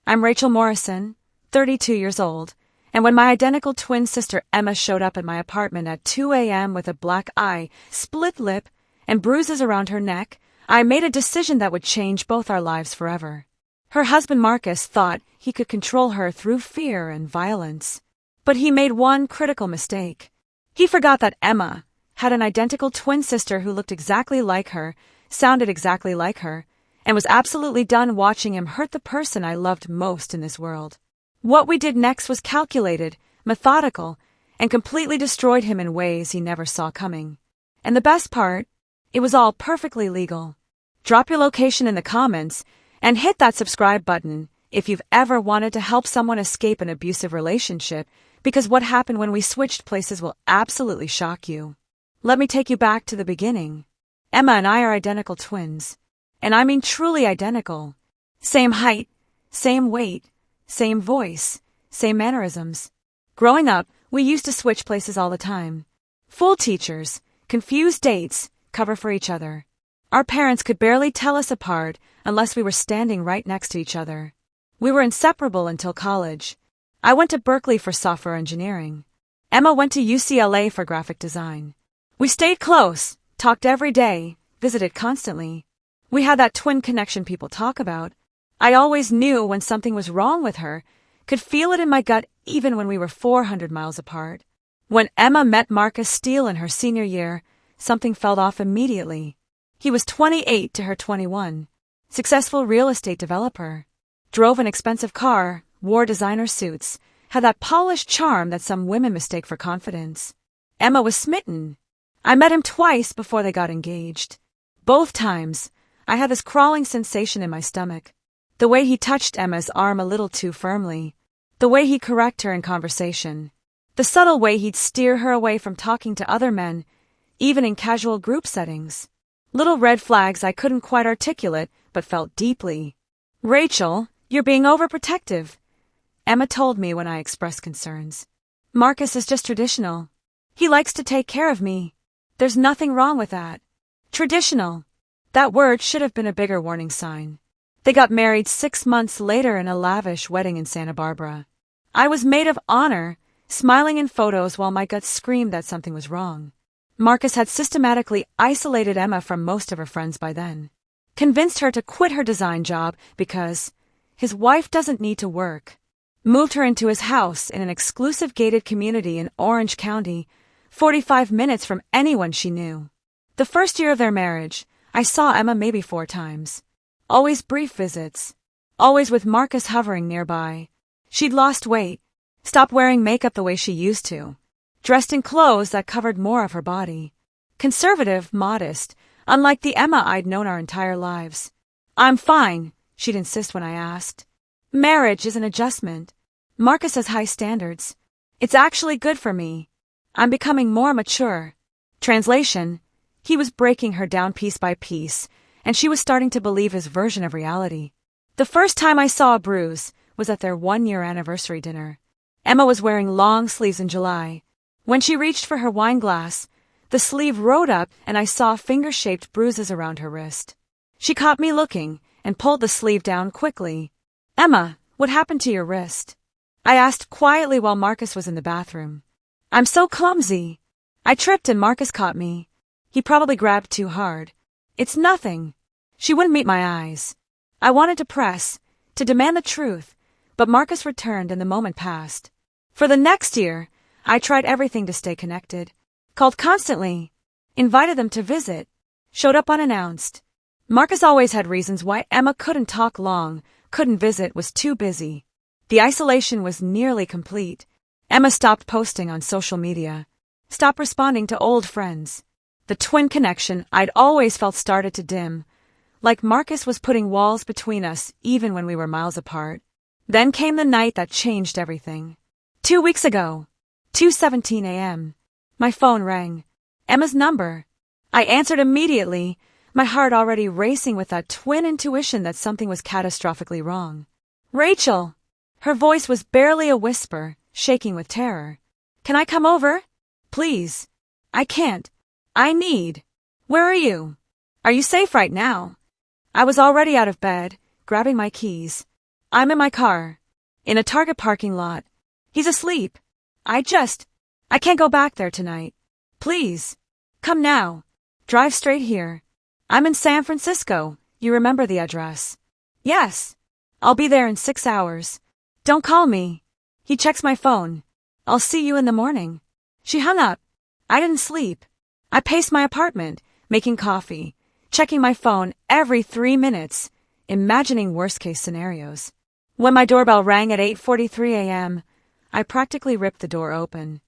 I'm Rachel Morrison, 32 years old, and when my identical twin sister Emma showed up at my apartment at 2 a.m. with a black eye, split lip, and bruises around her neck, I made a decision that would change both our lives forever. Her husband Marcus thought he could control her through fear and violence. But he made one critical mistake. He forgot that Emma had an identical twin sister who looked exactly like her, sounded exactly like her, and was absolutely done watching him hurt the person I loved most in this world. What we did next was calculated, methodical, and completely destroyed him in ways he never saw coming. And the best part, it was all perfectly legal. Drop your location in the comments and hit that subscribe button if you've ever wanted to help someone escape an abusive relationship, because what happened when we switched places will absolutely shock you. Let me take you back to the beginning. Emma and I are identical twins. And I mean truly identical. Same height, same weight, same voice, same mannerisms. Growing up, we used to switch places all the time. Fool teachers, confused dates, cover for each other. Our parents could barely tell us apart unless we were standing right next to each other. We were inseparable until college. I went to Berkeley for software engineering. Emma went to UCLA for graphic design. We stayed close, talked every day, visited constantly. We had that twin connection people talk about. I always knew when something was wrong with her, could feel it in my gut even when we were 400 miles apart. When Emma met Marcus Steele in her senior year, something fell off immediately. He was 28 to her 21, successful real estate developer, drove an expensive car, wore designer suits, had that polished charm that some women mistake for confidence. Emma was smitten. I met him twice before they got engaged. Both times, I had this crawling sensation in my stomach. The way he touched Emma's arm a little too firmly. The way he'd correct her in conversation. The subtle way he'd steer her away from talking to other men, even in casual group settings. Little red flags I couldn't quite articulate, but felt deeply. "Rachel, you're being overprotective," Emma told me when I expressed concerns. "Marcus is just traditional. He likes to take care of me. There's nothing wrong with that." Traditional. That word should have been a bigger warning sign. They got married 6 months later in a lavish wedding in Santa Barbara. I was maid of honor, smiling in photos while my gut screamed that something was wrong. Marcus had systematically isolated Emma from most of her friends by then. Convinced her to quit her design job because his wife doesn't need to work. Moved her into his house in an exclusive gated community in Orange County, 45 minutes from anyone she knew. The first year of their marriage, I saw Emma maybe 4 times. Always brief visits. Always with Marcus hovering nearby. She'd lost weight. Stopped wearing makeup the way she used to. Dressed in clothes that covered more of her body. Conservative, modest, unlike the Emma I'd known our entire lives. "I'm fine," she'd insist when I asked. "Marriage is an adjustment. Marcus has high standards. It's actually good for me. I'm becoming more mature." Translation: he was breaking her down piece by piece, and she was starting to believe his version of reality. The first time I saw a bruise was at their 1-year anniversary dinner. Emma was wearing long sleeves in July. When she reached for her wine glass, the sleeve rode up and I saw finger-shaped bruises around her wrist. She caught me looking and pulled the sleeve down quickly. "Emma, what happened to your wrist?" I asked quietly while Marcus was in the bathroom. "I'm so clumsy. I tripped and Marcus caught me. He probably grabbed too hard. It's nothing." She wouldn't meet my eyes. I wanted to press, to demand the truth, but Marcus returned and the moment passed. For the next year, I tried everything to stay connected. Called constantly. Invited them to visit. Showed up unannounced. Marcus always had reasons why Emma couldn't talk long, couldn't visit, was too busy. The isolation was nearly complete. Emma stopped posting on social media. Stopped responding to old friends. The twin connection I'd always felt started to dim, like Marcus was putting walls between us even when we were miles apart. Then came the night that changed everything. 2 weeks ago, 2:17 a.m., my phone rang. Emma's number. I answered immediately, my heart already racing with that twin intuition that something was catastrophically wrong. "Rachel!" Her voice was barely a whisper, shaking with terror. "Can I come over? Please. I can't. I need. Where are you? Are you safe right now?" I was already out of bed, grabbing my keys. I'm in my car. In a Target parking lot. He's asleep. I can't go back there tonight. Please. Come now. Drive straight here. I'm in San Francisco. You remember the address? Yes. I'll be there in 6 hours. Don't call me. He checks my phone. I'll see you in the morning. She hung up. I didn't sleep. I paced my apartment, making coffee, checking my phone every 3 minutes, imagining worst-case scenarios. When my doorbell rang at 8:43 a.m., I practically ripped the door open.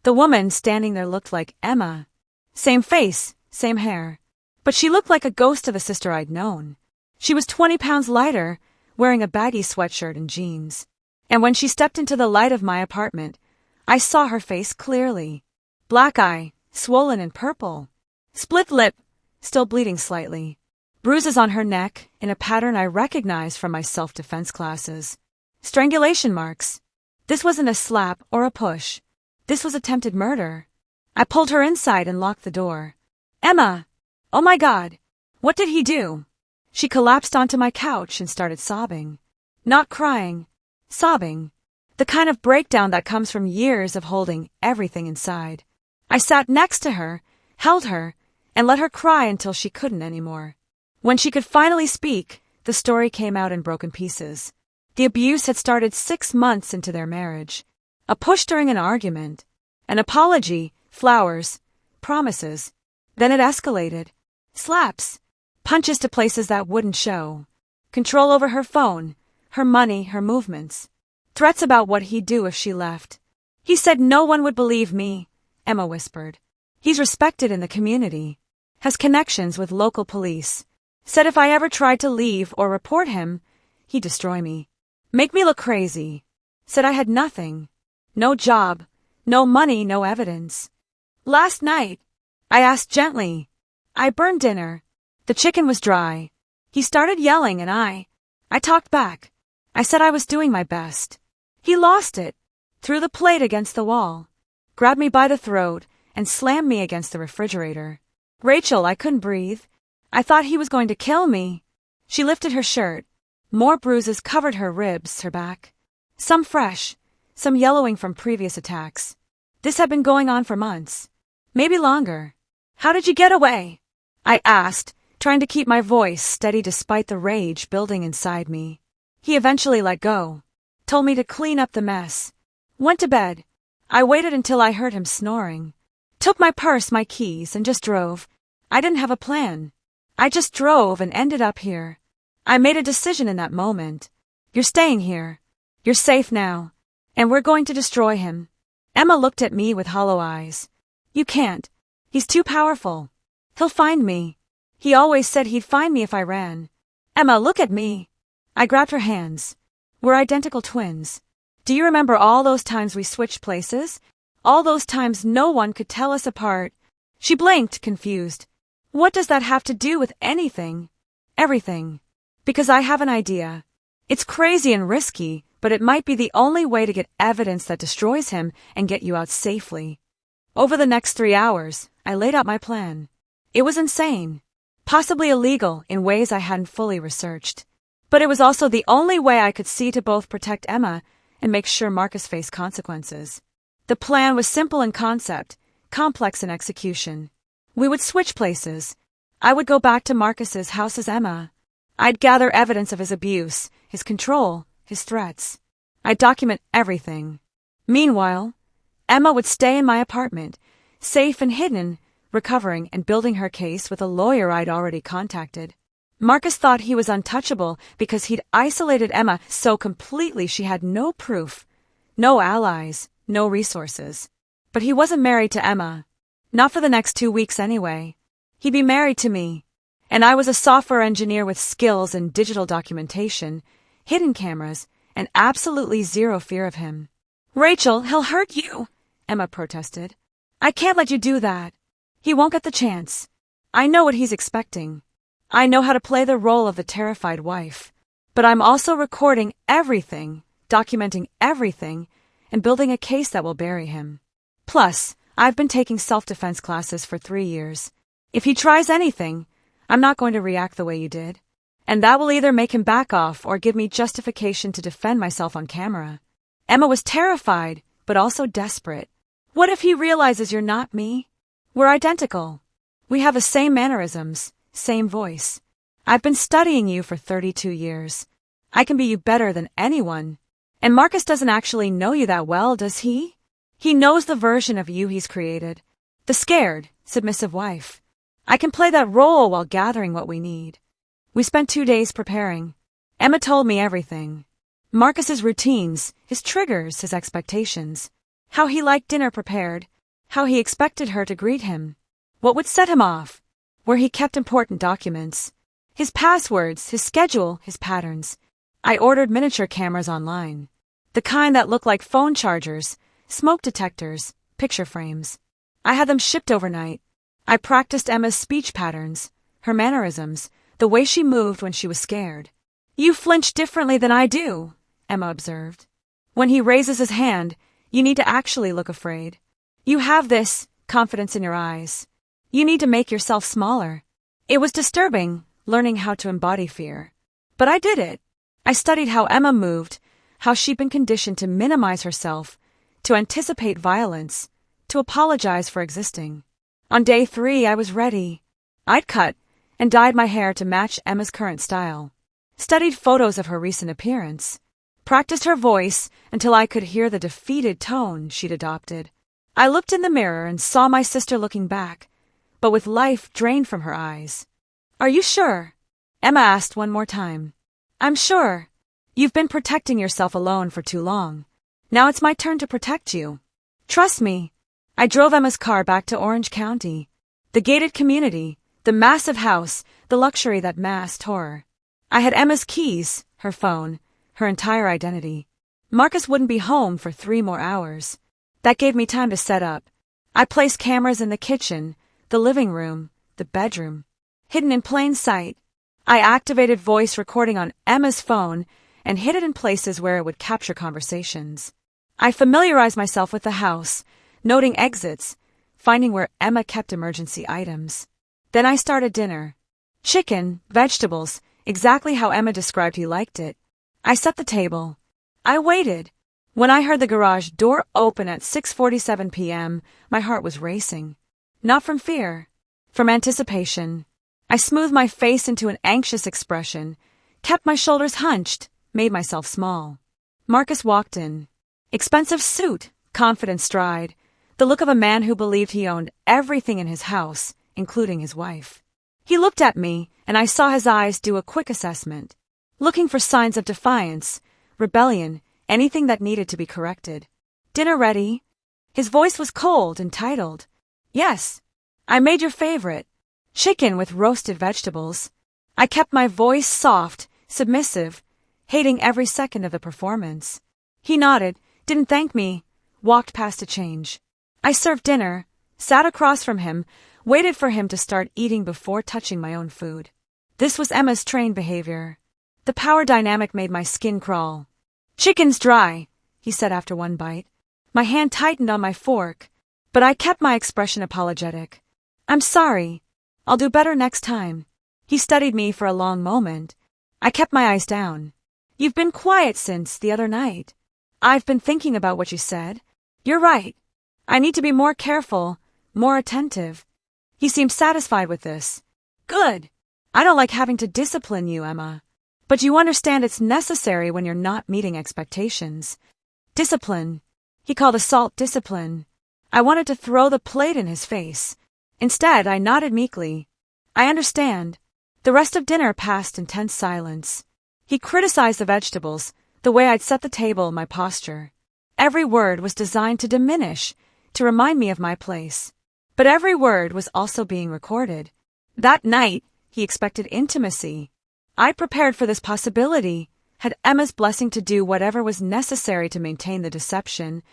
The woman standing there looked like Emma. Same face, same hair. But she looked like a ghost of a sister I'd known. She was 20 pounds lighter, wearing a baggy sweatshirt and jeans. And when she stepped into the light of my apartment, I saw her face clearly. Black eye, swollen and purple. Split lip, still bleeding slightly. Bruises on her neck, in a pattern I recognized from my self-defense classes. Strangulation marks. This wasn't a slap or a push. This was attempted murder. I pulled her inside and locked the door. Emma! Oh my God! What did he do? She collapsed onto my couch and started sobbing. Not crying. Sobbing. The kind of breakdown that comes from years of holding everything inside. I sat next to her, held her, and let her cry until she couldn't anymore. When she could finally speak, the story came out in broken pieces. The abuse had started 6 months into their marriage. A push during an argument. An apology, flowers, promises. Then it escalated. Slaps. Punches to places that wouldn't show. Control over her phone, her money, her movements. Threats about what he'd do if she left. He said no one would believe me, Emma whispered. He's respected in the community. Has connections with local police. Said if I ever tried to leave or report him, he'd destroy me. Make me look crazy. Said I had nothing. No job. No money, no evidence. Last night, I asked gently. I burned dinner. The chicken was dry. He started yelling and I talked back. I said I was doing my best. He lost it. Threw the plate against the wall. Grabbed me by the throat and slammed me against the refrigerator. Rachel, I couldn't breathe. I thought he was going to kill me. She lifted her shirt. More bruises covered her ribs, her back. Some fresh, some yellowing from previous attacks. This had been going on for months. Maybe longer. How did you get away? I asked, trying to keep my voice steady despite the rage building inside me. He eventually let go. Told me to clean up the mess. Went to bed. I waited until I heard him snoring. Took my purse, my keys, and just drove. I didn't have a plan. I just drove and ended up here. I made a decision in that moment. You're staying here. You're safe now. And we're going to destroy him. Emma looked at me with hollow eyes. You can't. He's too powerful. He'll find me. He always said he'd find me if I ran. Emma, look at me. I grabbed her hands. We're identical twins. Do you remember all those times we switched places? All those times no one could tell us apart? She blinked, confused. What does that have to do with anything? Everything. Because I have an idea. It's crazy and risky, but it might be the only way to get evidence that destroys him and get you out safely. Over the next 3 hours, I laid out my plan. It was insane. Possibly illegal in ways I hadn't fully researched. But it was also the only way I could see to both protect Emma and make sure Marcus faced consequences. The plan was simple in concept, complex in execution. We would switch places. I would go back to Marcus's house as Emma. I'd gather evidence of his abuse, his control, his threats. I'd document everything. Meanwhile, Emma would stay in my apartment, safe and hidden, recovering and building her case with a lawyer I'd already contacted. Marcus thought he was untouchable because he'd isolated Emma so completely she had no proof, no allies, no resources. But he wasn't married to Emma. Not for the next 2 weeks anyway. He'd be married to me. And I was a software engineer with skills in digital documentation, hidden cameras, and absolutely zero fear of him. Rachel, he'll hurt you, Emma protested. I can't let you do that. He won't get the chance. I know what he's expecting. I know how to play the role of the terrified wife. But I'm also recording everything, documenting everything, and building a case that will bury him. Plus, I've been taking self-defense classes for 3 years. If he tries anything, I'm not going to react the way you did. and that will either make him back off or give me justification to defend myself on camera. Emma was terrified, but also desperate. What if he realizes you're not me? We're identical. We have the same mannerisms, same voice. I've been studying you for 32 years. I can be you better than anyone. And Marcus doesn't actually know you that well, does he? He knows the version of you he's created. The scared, submissive wife. I can play that role while gathering what we need. We spent 2 days preparing. Emma told me everything. Marcus's routines, his triggers, his expectations. How he liked dinner prepared. How he expected her to greet him. What would set him off. Where he kept important documents. His passwords, his schedule, his patterns. I ordered miniature cameras online. The kind that look like phone chargers, smoke detectors, picture frames. I had them shipped overnight. I practiced Emma's speech patterns, her mannerisms, the way she moved when she was scared. You flinch differently than I do, Emma observed. When he raises his hand, you need to actually look afraid. You have this confidence in your eyes. You need to make yourself smaller. It was disturbing, learning how to embody fear. But I did it. I studied how Emma moved, how she'd been conditioned to minimize herself, to anticipate violence, to apologize for existing. On day 3, I was ready. I'd cut and dyed my hair to match Emma's current style. Studied photos of her recent appearance. Practiced her voice until I could hear the defeated tone she'd adopted. I looked in the mirror and saw my sister looking back, but with life drained from her eyes. Are you sure? Emma asked one more time. I'm sure. You've been protecting yourself alone for too long. Now it's my turn to protect you. Trust me. I drove Emma's car back to Orange County. The gated community, the massive house, the luxury that masked horror. I had Emma's keys, her phone, her entire identity. Marcus wouldn't be home for 3 more hours. That gave me time to set up. I placed cameras in the kitchen, the living room, the bedroom. Hidden in plain sight. I activated voice recording on Emma's phone and hid it in places where it would capture conversations. I familiarized myself with the house, noting exits, finding where Emma kept emergency items. Then I started dinner. Chicken, vegetables, exactly how Emma described he liked it. I set the table. I waited. When I heard the garage door open at 6:47 p.m., my heart was racing. Not from fear, from anticipation. I smoothed my face into an anxious expression, kept my shoulders hunched, made myself small. Marcus walked in. Expensive suit, confident stride, the look of a man who believed he owned everything in his house, including his wife. He looked at me, and I saw his eyes do a quick assessment, looking for signs of defiance, rebellion, anything that needed to be corrected. Dinner ready? His voice was cold, entitled. Yes. I made your favorite. Chicken with roasted vegetables. I kept my voice soft, submissive, hating every second of the performance. He nodded, didn't thank me, walked past to change. I served dinner, sat across from him, waited for him to start eating before touching my own food. This was Emma's trained behavior. The power dynamic made my skin crawl. Chicken's dry, he said after one bite. My hand tightened on my fork, but I kept my expression apologetic. I'm sorry. I'll do better next time. He studied me for a long moment. I kept my eyes down. You've been quiet since the other night. I've been thinking about what you said. You're right. I need to be more careful, more attentive. He seemed satisfied with this. Good. I don't like having to discipline you, Emma. But you understand it's necessary when you're not meeting expectations. Discipline. He called assault discipline. I wanted to throw the plate in his face. Instead, I nodded meekly. I understand. The rest of dinner passed in tense silence. He criticized the vegetables, the way I'd set the table, my posture. Every word was designed to diminish, to remind me of my place. But every word was also being recorded. That night, he expected intimacy. I prepared for this possibility, had Emma's blessing to do whatever was necessary to maintain the deception,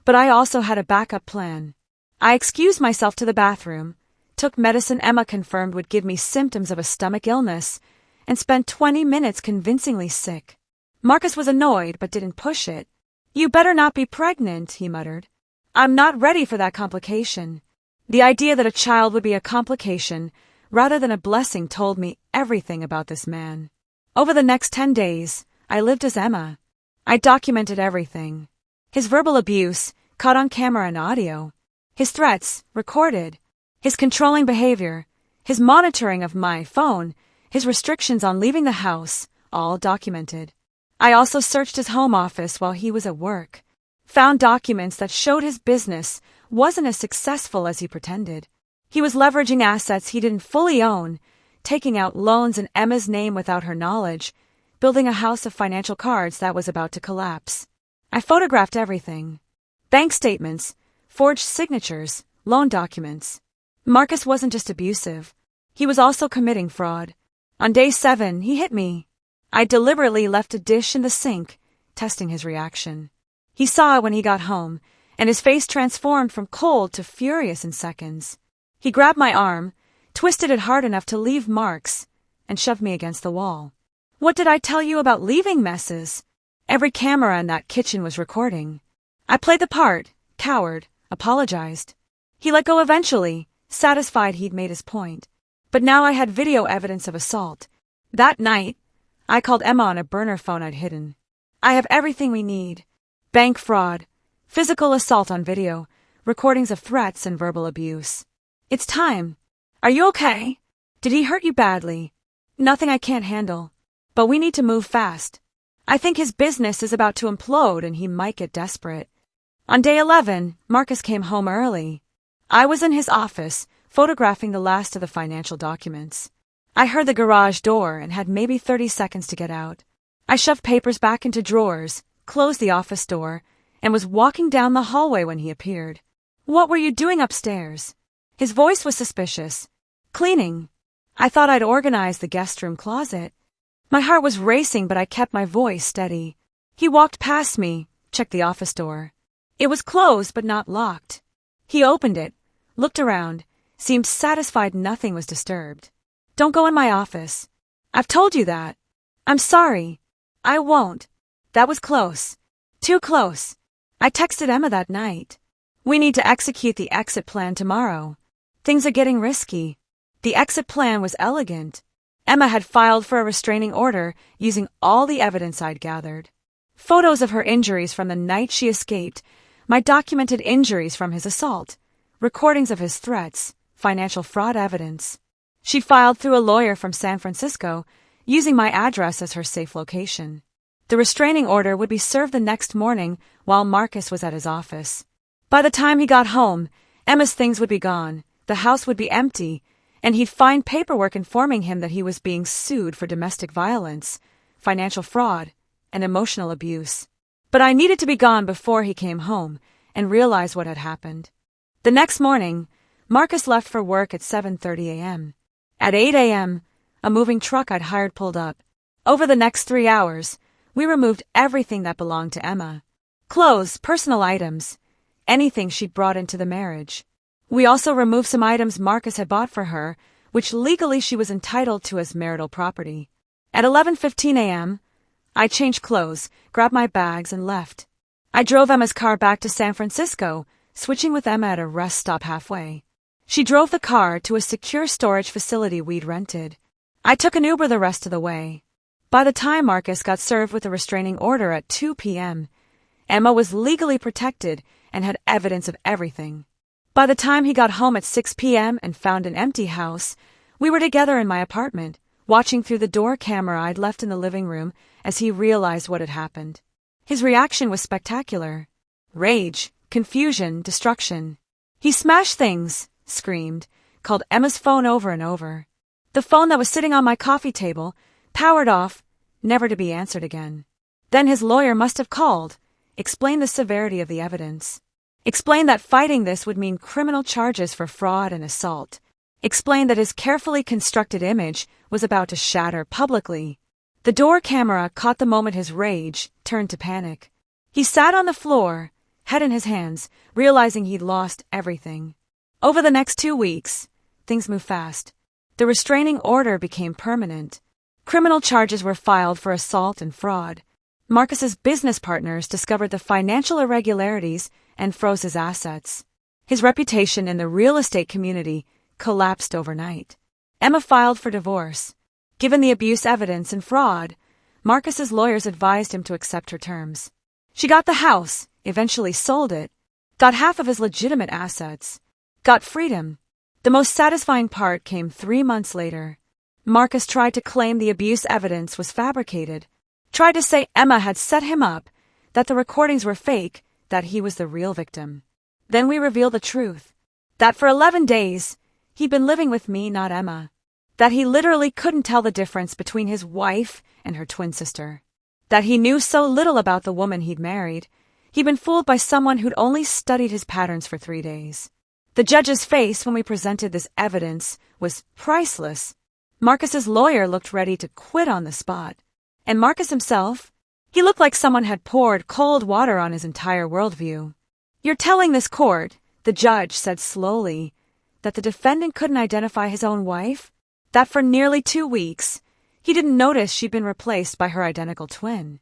but I also had a backup plan. I excused myself to the bathroom, took medicine Emma confirmed would give me symptoms of a stomach illness, and spent 20 minutes convincingly sick. Marcus was annoyed but didn't push it. You better not be pregnant, he muttered. I'm not ready for that complication. The idea that a child would be a complication rather than a blessing told me everything about this man. Over the next 10 days, I lived as Emma. I documented everything. His verbal abuse, caught on camera and audio. His threats, recorded. His controlling behavior. His monitoring of my phone. His restrictions on leaving the house, all documented. I also searched his home office while he was at work. Found documents that showed his business wasn't as successful as he pretended. He was leveraging assets he didn't fully own, taking out loans in Emma's name without her knowledge, building a house of financial cards that was about to collapse. I photographed everything. Bank statements, forged signatures, loan documents. Marcus wasn't just abusive. He was also committing fraud. On day 7, he hit me. I deliberately left a dish in the sink, testing his reaction. He saw it when he got home, and his face transformed from cold to furious in seconds. He grabbed my arm, twisted it hard enough to leave marks, and shoved me against the wall. What did I tell you about leaving messes? Every camera in that kitchen was recording. I played the part, coward, apologized. He let go eventually, satisfied he'd made his point. But now I had video evidence of assault. That night, I called Emma on a burner phone I'd hidden. I have everything we need. Bank fraud, physical assault on video, recordings of threats and verbal abuse. It's time. Are you okay? Did he hurt you badly? Nothing I can't handle. But we need to move fast. I think his business is about to implode and he might get desperate. On day 11, Marcus came home early. I was in his office, photographing the last of the financial documents. I heard the garage door and had maybe 30 seconds to get out. I shoved papers back into drawers, closed the office door, and was walking down the hallway when he appeared. What were you doing upstairs? His voice was suspicious. Cleaning. I thought I'd organized the guest room closet. My heart was racing, but I kept my voice steady. He walked past me, checked the office door. It was closed but not locked. He opened it, looked around, seemed satisfied nothing was disturbed. Don't go in my office. I've told you that. I'm sorry. I won't. That was close. Too close. I texted Emma that night. We need to execute the exit plan tomorrow. Things are getting risky. The exit plan was elegant. Emma had filed for a restraining order using all the evidence I'd gathered. Photos of her injuries from the night she escaped, my documented injuries from his assault, recordings of his threats, financial fraud evidence. She filed through a lawyer from San Francisco, using my address as her safe location. The restraining order would be served the next morning while Marcus was at his office. By the time he got home, Emma's things would be gone, the house would be empty, and he'd find paperwork informing him that he was being sued for domestic violence, financial fraud, and emotional abuse. But I needed to be gone before he came home and realized what had happened. The next morning, Marcus left for work at 7:30 a.m. At 8 a.m., a moving truck I'd hired pulled up. Over the next 3 hours, we removed everything that belonged to Emma. Clothes, personal items, anything she'd brought into the marriage. We also removed some items Marcus had bought for her, which legally she was entitled to as marital property. At 11:15 a.m., I changed clothes, grabbed my bags, and left. I drove Emma's car back to San Francisco, switching with Emma at a rest stop halfway. She drove the car to a secure storage facility we'd rented. I took an Uber the rest of the way. By the time Marcus got served with a restraining order at 2 p.m., Emma was legally protected and had evidence of everything. By the time he got home at 6 p.m. and found an empty house, we were together in my apartment, watching through the door camera I'd left in the living room as he realized what had happened. His reaction was spectacular. Rage, confusion, destruction. He smashed things, screamed, called Emma's phone over and over. The phone that was sitting on my coffee table, powered off, never to be answered again. Then his lawyer must have called, explained the severity of the evidence. Explained that fighting this would mean criminal charges for fraud and assault. Explained that his carefully constructed image was about to shatter publicly. The door camera caught the moment his rage turned to panic. He sat on the floor, head in his hands, realizing he'd lost everything. Over the next 2 weeks, things moved fast. The restraining order became permanent. Criminal charges were filed for assault and fraud. Marcus's business partners discovered the financial irregularities and froze his assets. His reputation in the real estate community collapsed overnight. Emma filed for divorce. Given the abuse evidence and fraud, Marcus's lawyers advised him to accept her terms. She got the house, eventually sold it, got half of his legitimate assets, got freedom. The most satisfying part came 3 months later. Marcus tried to claim the abuse evidence was fabricated, tried to say Emma had set him up, that the recordings were fake, that he was the real victim. Then we revealed the truth. That for 11 days, he'd been living with me, not Emma. That he literally couldn't tell the difference between his wife and her twin sister. That he knew so little about the woman he'd married. He'd been fooled by someone who'd only studied his patterns for 3 days. The judge's face when we presented this evidence was priceless. Marcus's lawyer looked ready to quit on the spot. And Marcus himself? He looked like someone had poured cold water on his entire worldview. "You're telling this court," the judge said slowly, "that the defendant couldn't identify his own wife? That for nearly 2 weeks, he didn't notice she'd been replaced by her identical twin?"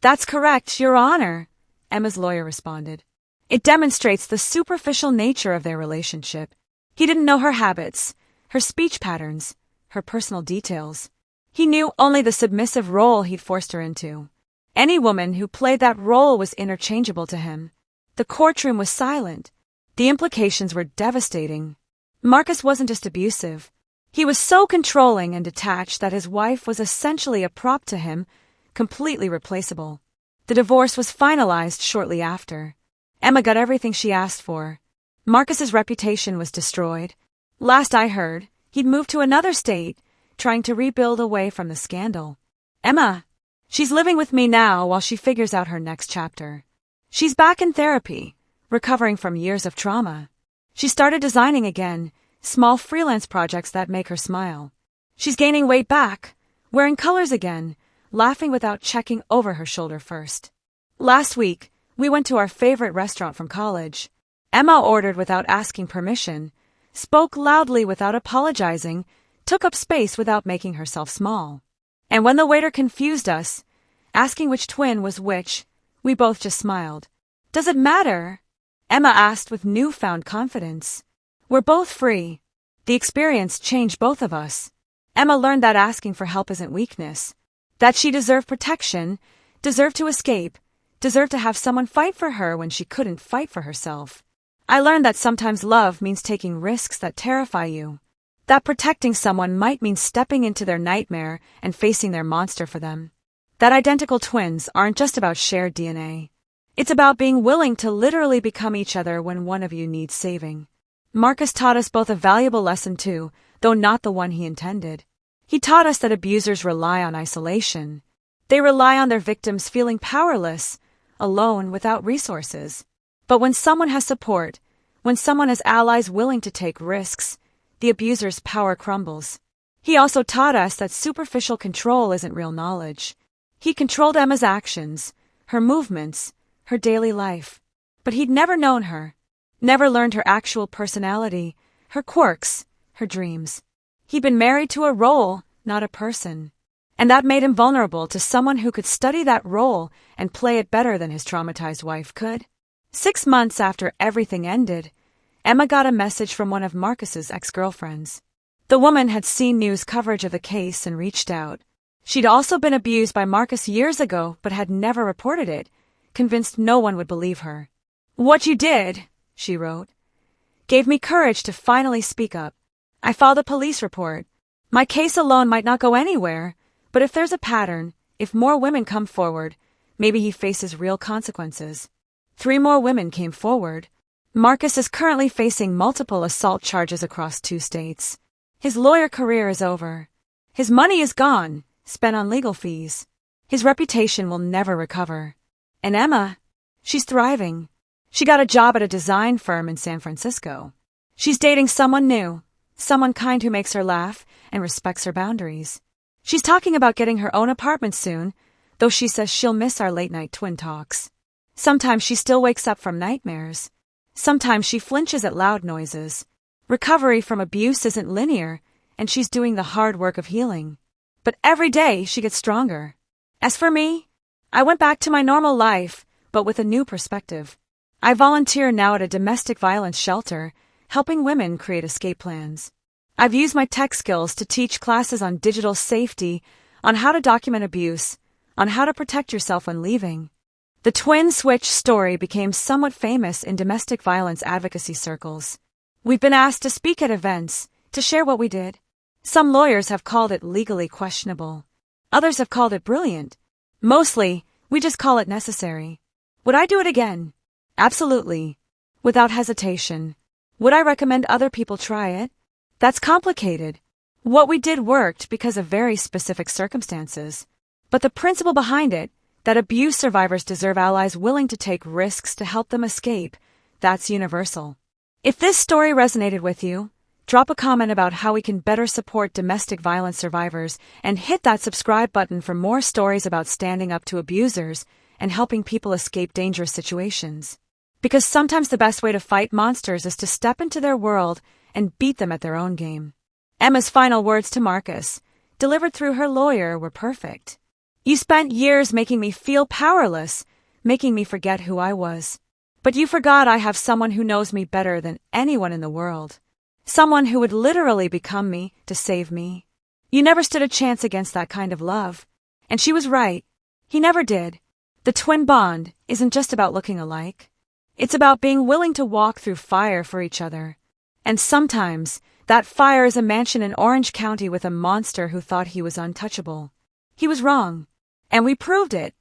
"That's correct, Your Honor," Emma's lawyer responded. "It demonstrates the superficial nature of their relationship. He didn't know her habits, her speech patterns, her personal details. He knew only the submissive role he'd forced her into. Any woman who played that role was interchangeable to him. The courtroom was silent. The implications were devastating. Marcus wasn't just abusive. He was so controlling and detached that his wife was essentially a prop to him, completely replaceable. The divorce was finalized shortly after. Emma got everything she asked for. Marcus's reputation was destroyed. Last I heard, he'd moved to another state, trying to rebuild away from the scandal. Emma, she's living with me now while she figures out her next chapter. She's back in therapy, recovering from years of trauma. She started designing again, small freelance projects that make her smile. She's gaining weight back, wearing colors again, laughing without checking over her shoulder first. Last week, we went to our favorite restaurant from college. Emma ordered without asking permission, spoke loudly without apologizing, took up space without making herself small. And when the waiter confused us, asking which twin was which, we both just smiled. "Does it matter?" Emma asked with newfound confidence. "We're both free." The experience changed both of us. Emma learned that asking for help isn't weakness, that she deserved protection, deserved to escape, deserved to have someone fight for her when she couldn't fight for herself. I learned that sometimes love means taking risks that terrify you. That protecting someone might mean stepping into their nightmare and facing their monster for them. That identical twins aren't just about shared DNA. It's about being willing to literally become each other when one of you needs saving. Marcus taught us both a valuable lesson too, though not the one he intended. He taught us that abusers rely on isolation. They rely on their victims feeling powerless, alone, without resources. But when someone has support, when someone has allies willing to take risks, the abuser's power crumbles. He also taught us that superficial control isn't real knowledge. He controlled Emma's actions, her movements, her daily life. But he'd never known her, never learned her actual personality, her quirks, her dreams. He'd been married to a role, not a person. And that made him vulnerable to someone who could study that role and play it better than his traumatized wife could. 6 months after everything ended, Emma got a message from one of Marcus's ex-girlfriends. The woman had seen news coverage of the case and reached out. She'd also been abused by Marcus years ago but had never reported it, convinced no one would believe her. "What you did," she wrote, "gave me courage to finally speak up. I filed a police report. My case alone might not go anywhere, but if there's a pattern, if more women come forward, maybe he faces real consequences." 3 more women came forward. Marcus is currently facing multiple assault charges across 2 states. His lawyer career is over. His money is gone, spent on legal fees. His reputation will never recover. And Emma, she's thriving. She got a job at a design firm in San Francisco. She's dating someone new, someone kind who makes her laugh and respects her boundaries. She's talking about getting her own apartment soon, though she says she'll miss our late-night twin talks. Sometimes she still wakes up from nightmares. Sometimes she flinches at loud noises. Recovery from abuse isn't linear, and she's doing the hard work of healing. But every day she gets stronger. As for me, I went back to my normal life, but with a new perspective. I volunteer now at a domestic violence shelter, helping women create escape plans. I've used my tech skills to teach classes on digital safety, on how to document abuse, on how to protect yourself when leaving. The twin switch story became somewhat famous in domestic violence advocacy circles. We've been asked to speak at events, to share what we did. Some lawyers have called it legally questionable. Others have called it brilliant. Mostly, we just call it necessary. Would I do it again? Absolutely. Without hesitation. Would I recommend other people try it? That's complicated. What we did worked because of very specific circumstances. But the principle behind it, that abuse survivors deserve allies willing to take risks to help them escape, that's universal. If this story resonated with you, drop a comment about how we can better support domestic violence survivors and hit that subscribe button for more stories about standing up to abusers and helping people escape dangerous situations. Because sometimes the best way to fight monsters is to step into their world and beat them at their own game. Emma's final words to Marcus, delivered through her lawyer, were perfect. You spent years making me feel powerless, making me forget who I was. But you forgot I have someone who knows me better than anyone in the world. Someone who would literally become me to save me. You never stood a chance against that kind of love. And she was right. He never did. The twin bond isn't just about looking alike. It's about being willing to walk through fire for each other. And sometimes, that fire is a mansion in Orange County with a monster who thought he was untouchable. He was wrong. And we proved it.